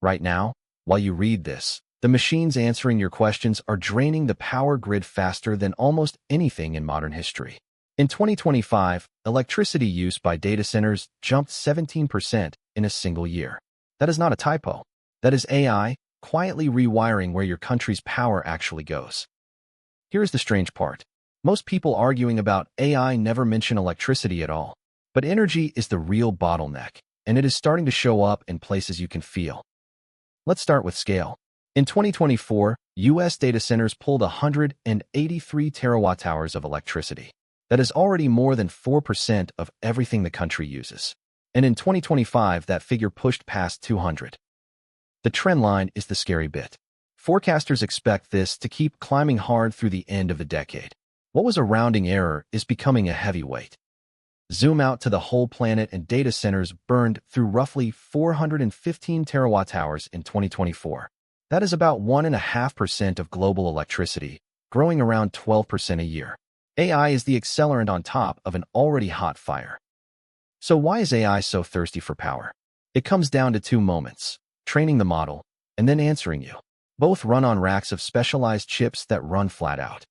Right now, while you read this, the machines answering your questions are draining the power grid faster than almost anything in modern history. In 2025, electricity use by data centers jumped 17% in a single year. That is not a typo. That is AI quietly rewiring where your country's power actually goes. Here's the strange part. Most people arguing about AI never mention electricity at all. But energy is the real bottleneck, and it is starting to show up in places you can feel. Let's start with scale. In 2024, U.S. data centers pulled 183 terawatt-hours of electricity. That is already more than 4% of everything the country uses. And in 2025, that figure pushed past 200. The trend line is the scary bit. Forecasters expect this to keep climbing hard through the end of the decade. What was a rounding error is becoming a heavyweight. Zoom out to the whole planet, and data centers burned through roughly 415 terawatt-hours in 2024. That is about 1.5% of global electricity, growing around 12% a year. AI is the accelerant on top of an already hot fire. So why is AI so thirsty for power? It comes down to two moments: training the model and then answering you. Both run on racks of specialized chips that run flat out.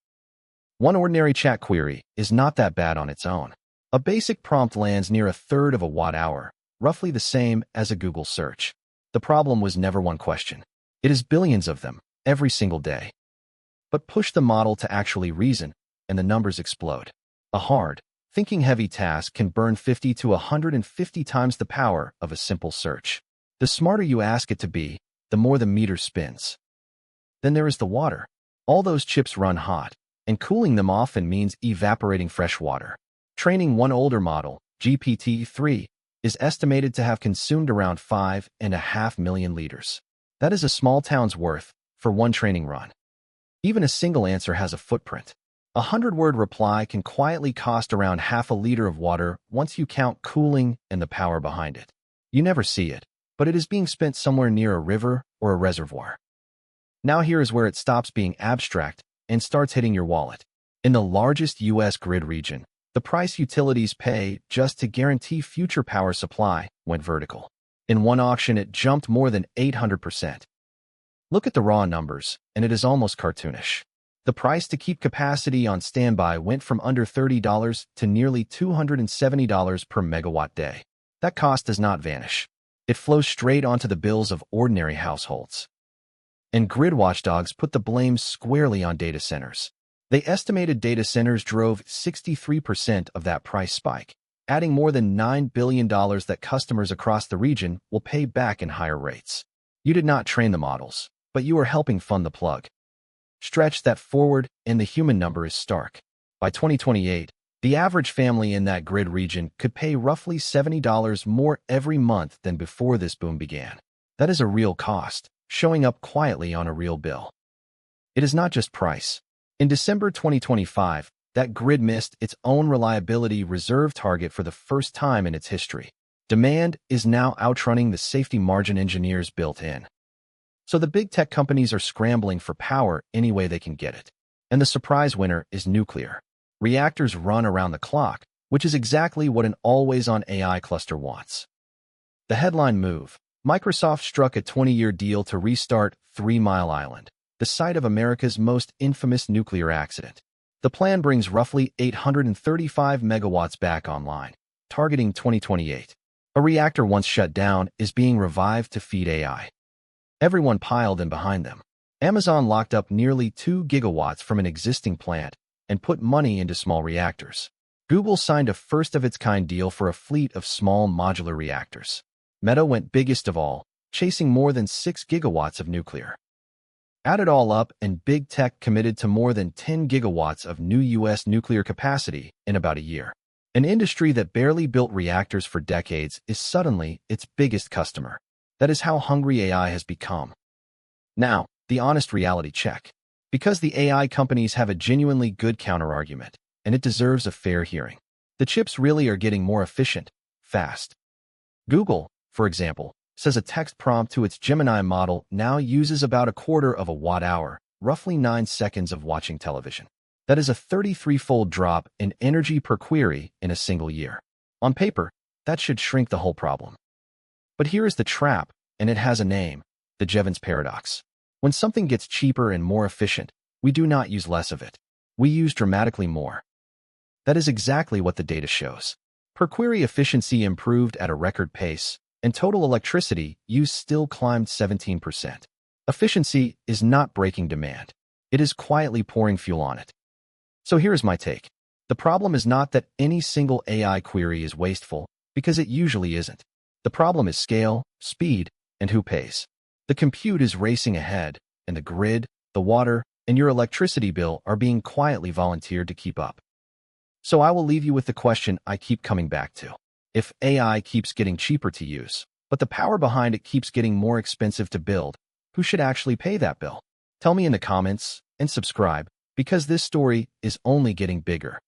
One ordinary chat query is not that bad on its own. A basic prompt lands near a third of a watt-hour, roughly the same as a Google search. The problem was never one question. It is billions of them, every single day. But push the model to actually reason, and the numbers explode. A hard, thinking-heavy task can burn 50 to 150 times the power of a simple search. The smarter you ask it to be, the more the meter spins. Then there is the water. All those chips run hot, and cooling them often means evaporating fresh water. Training one older model, GPT-3, is estimated to have consumed around 5.5 million liters. That is a small town's worth for one training run. Even a single answer has a footprint. A 100-word reply can quietly cost around half a liter of water once you count cooling and the power behind it. You never see it, but it is being spent somewhere near a river or a reservoir. Now here is where it stops being abstract and starts hitting your wallet. In the largest U.S. grid region, the price utilities pay just to guarantee future power supply went vertical. In one auction, it jumped more than 800%. Look at the raw numbers, and it is almost cartoonish. The price to keep capacity on standby went from under $30 to nearly $270 per megawatt day. That cost does not vanish. It flows straight onto the bills of ordinary households. And grid watchdogs put the blame squarely on data centers. They estimated data centers drove 63% of that price spike, adding more than $9 billion that customers across the region will pay back in higher rates. You did not train the models, but you are helping fund the plug. Stretch that forward, and the human number is stark. By 2028, the average family in that grid region could pay roughly $70 more every month than before this boom began. That is a real cost, showing up quietly on a real bill. It is not just price. In December 2025, that grid missed its own reliability reserve target for the first time in its history. Demand is now outrunning the safety margin engineers built in. So the big tech companies are scrambling for power any way they can get it. And the surprise winner is nuclear. Reactors run around the clock, which is exactly what an always-on AI cluster wants. The headline move: Microsoft struck a 20-year deal to restart 3 Mile Island, the site of America's most infamous nuclear accident. The plan brings roughly 835 megawatts back online, targeting 2028. A reactor once shut down is being revived to feed AI. Everyone piled in behind them. Amazon locked up nearly 2 gigawatts from an existing plant and put money into small reactors. Google signed a first-of-its-kind deal for a fleet of small modular reactors. Meta went biggest of all, chasing more than 6 gigawatts of nuclear. Add it all up, and big tech committed to more than 10 gigawatts of new U.S. nuclear capacity in about a year. An industry that barely built reactors for decades is suddenly its biggest customer. That is how hungry AI has become. Now, the honest reality check. Because the AI companies have a genuinely good counterargument, and it deserves a fair hearing. The chips really are getting more efficient, fast. Google, for example, says a text prompt to its Gemini model now uses about a quarter of a watt-hour, roughly 9 seconds of watching television. That is a 33-fold drop in energy per query in a single year. On paper, that should shrink the whole problem. But here is the trap, and it has a name: the Jevons paradox. When something gets cheaper and more efficient, we do not use less of it. We use dramatically more. That is exactly what the data shows. Per query efficiency improved at a record pace, and total electricity use still climbed 17%. Efficiency is not breaking demand. It is quietly pouring fuel on it. So here's my take. The problem is not that any single AI query is wasteful, because it usually isn't. The problem is scale, speed, and who pays. The compute is racing ahead, and the grid, the water, and your electricity bill are being quietly volunteered to keep up. So I will leave you with the question I keep coming back to. If AI keeps getting cheaper to use, but the power behind it keeps getting more expensive to build, who should actually pay that bill? Tell me in the comments and subscribe, because this story is only getting bigger.